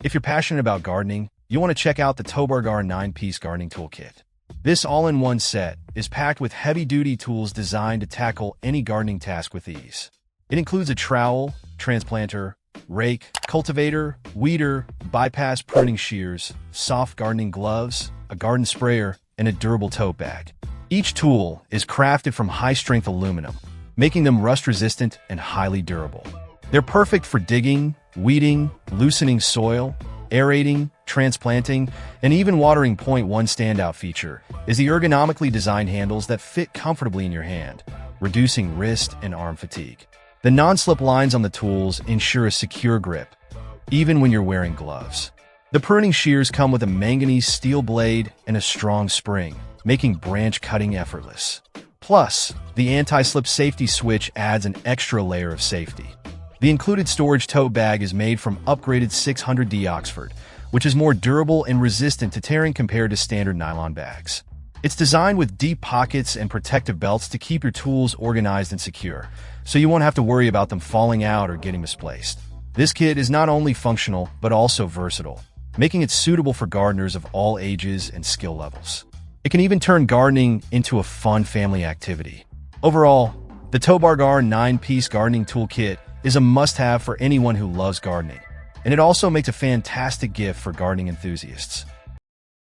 If you're passionate about gardening, you want to check out the Tobargar 9-piece gardening toolkit. This all-in-one set is packed with heavy-duty tools designed to tackle any gardening task with ease. It includes a trowel, transplanter, rake, cultivator, weeder, bypass pruning shears, soft gardening gloves, a garden sprayer, and a durable tote bag. Each tool is crafted from high-strength aluminum, making them rust-resistant and highly durable. They're perfect for digging, weeding, loosening soil, aerating, transplanting, and even watering. One standout feature is the ergonomically designed handles that fit comfortably in your hand, reducing wrist and arm fatigue. The non-slip lines on the tools ensure a secure grip, even when you're wearing gloves. The pruning shears come with a manganese steel blade and a strong spring, making branch cutting effortless. Plus, the anti-slip safety switch adds an extra layer of safety. The included storage tote bag is made from upgraded 600D Oxford, which is more durable and resistant to tearing compared to standard nylon bags. It's designed with deep pockets and protective belts to keep your tools organized and secure, so you won't have to worry about them falling out or getting misplaced. This kit is not only functional, but also versatile, making it suitable for gardeners of all ages and skill levels. It can even turn gardening into a fun family activity. Overall, the Tobargar 9-piece gardening toolkit is a must-have for anyone who loves gardening, and it also makes a fantastic gift for gardening enthusiasts.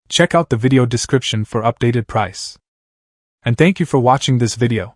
Check out the video description for updated price. And thank you for watching this video.